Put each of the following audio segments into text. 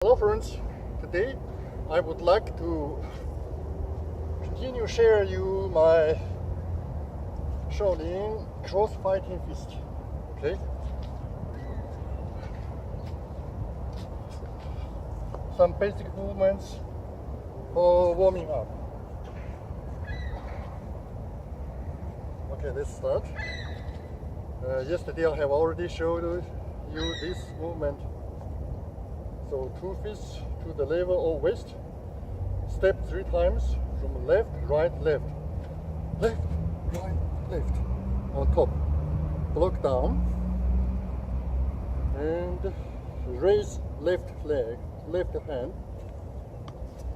Hello friends, today I would like to continue share you my Shaolin cross fighting fist. Okay, some basic movements for warming up. Okay, let's start. Yesterday I have already showed you this movement. So 2 fists to the level of waist. Step 3 times from left, right, left. Left, right, left. On top. Block down. And raise left leg, left hand.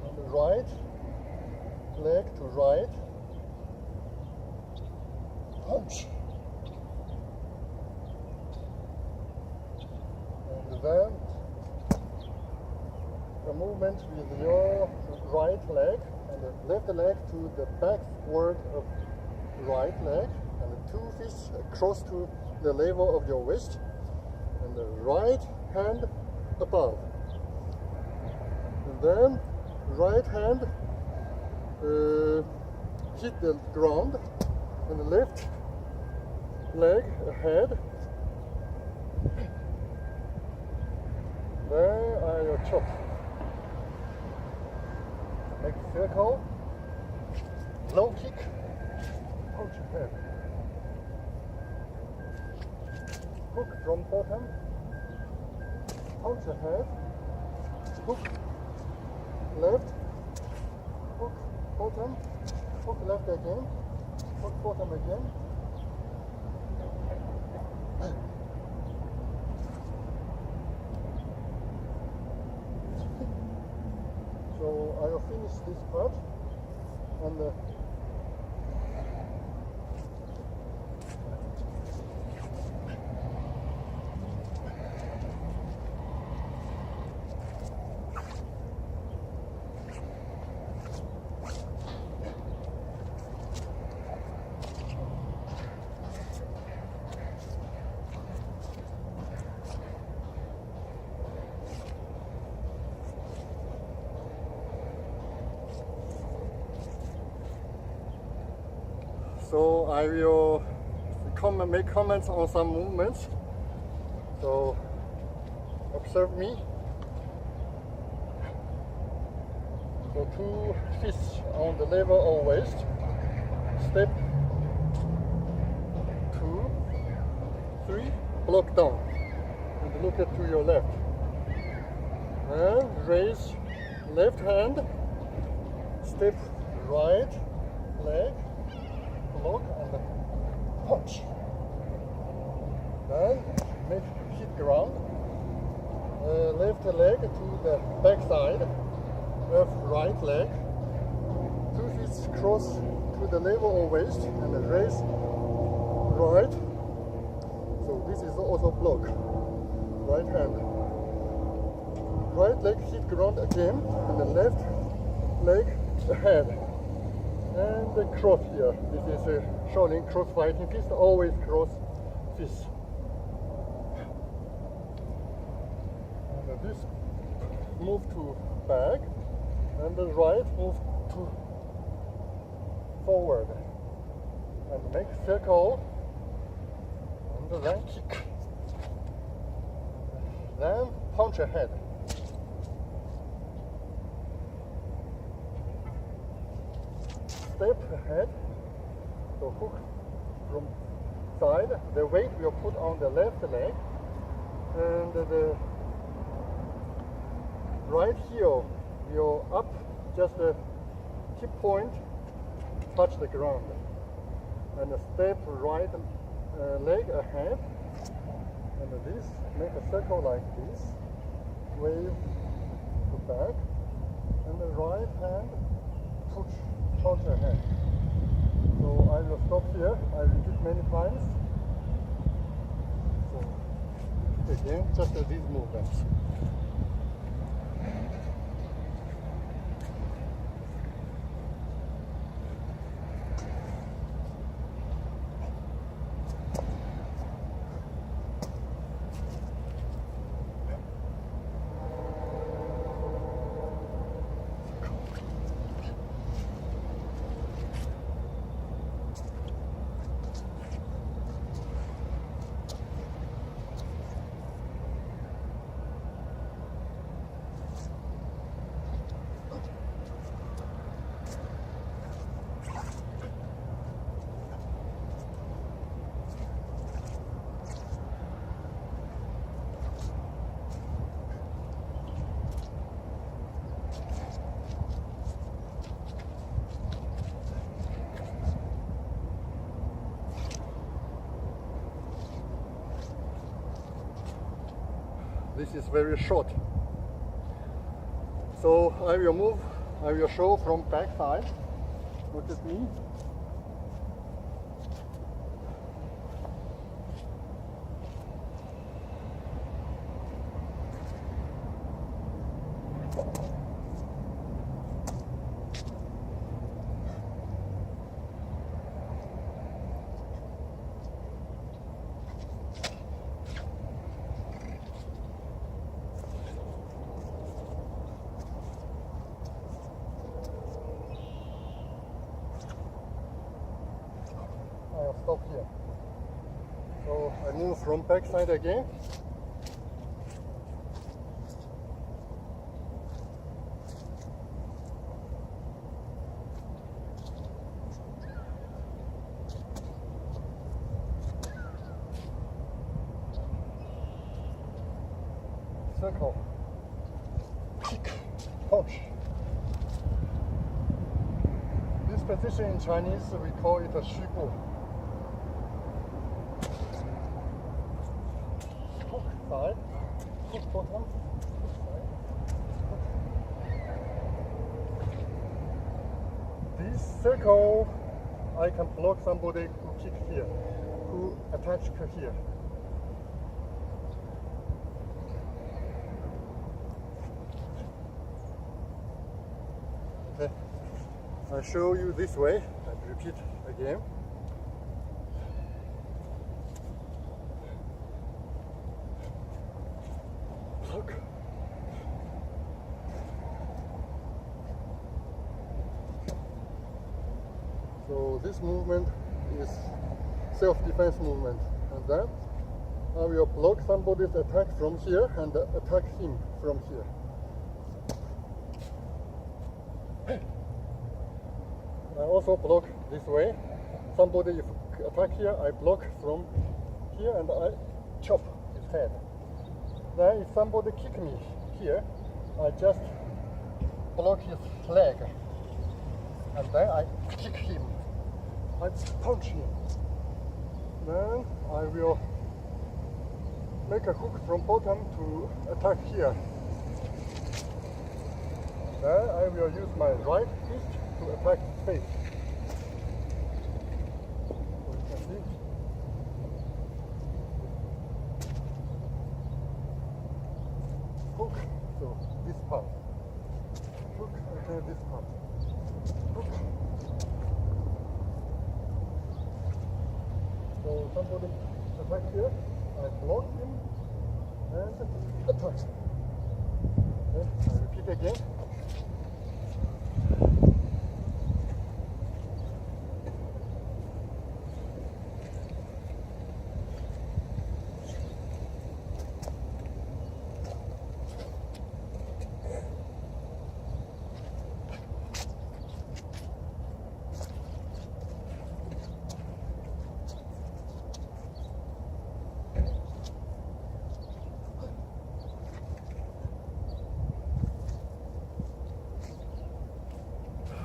And right leg to right. Punch. And then a movement with your right leg and the left leg to the backward of right leg, and the 2 fists across to the level of your waist, and the right hand above. And then right hand hit the ground, and the left leg ahead. There are your chops. Make a circle, low kick, punch ahead. Hook from bottom, punch ahead, hook left, hook bottom, hook left again, hook bottom again. So I will finish this part and so I will make comments on some movements. So observe me. So 2 fists on the level of waist. Step 2, 3, block down. And look to your left. And raise left hand. Step right leg. Block and punch. Then make hit ground. Left leg to the back side of right leg. 2 fists cross to the level of waist and raise right. So this is also block. Right hand. Right leg hit ground again and the left leg ahead. And the cross here. This is a Shaolin cross fighting fist, always cross fist. And this move to back, and the right move to forward. And make circle, and then kick. Then punch ahead. Step ahead, so hook from side, the weight will put on the left leg, and the right heel will up just a tip point, touch the ground, and step right leg ahead, and this, make a circle like this, wave to back, and the right hand push. Punch ahead. So I will stop here. I repeat many times. So again, just these movements. this is very short. So I will show from back side. Look at me. I'll stop here. So I move from back side again. Circle. Kick. Punch. This position in Chinese we call it a 虚步. Hook side, hook bottom, hook side, hook. This circle, I can block somebody who kick here, who attach here. Okay, I'll show you this way and repeat again. Look. So this movement is self-defense movement, and then I will block somebody's attack from here and attack him from here. I also block this way. Somebody if attack here, I block from here and I chop his head. Then if somebody kick me here, I just block his leg. And then I kick him. I punch him. Then I will make a hook from bottom to attack here. Then I will use my right fist to attack his face. So you can see. Hook, so this part. Hook, and this part. Hook. So somebody attack here, I block him and attack. Okay, I repeat again.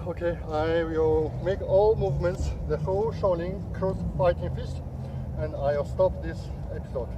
Okay, I will make all movements, the whole Shaolin cross fighting fist, and I'll stop this episode.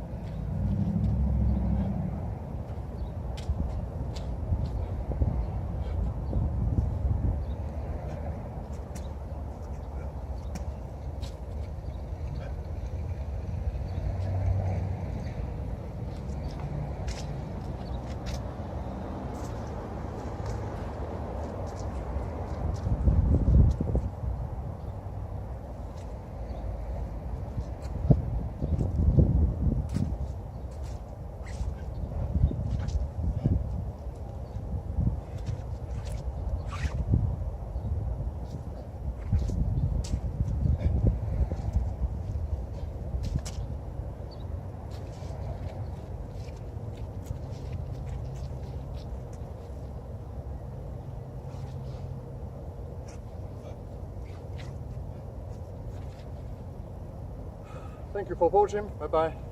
Thank you for watching. Bye bye.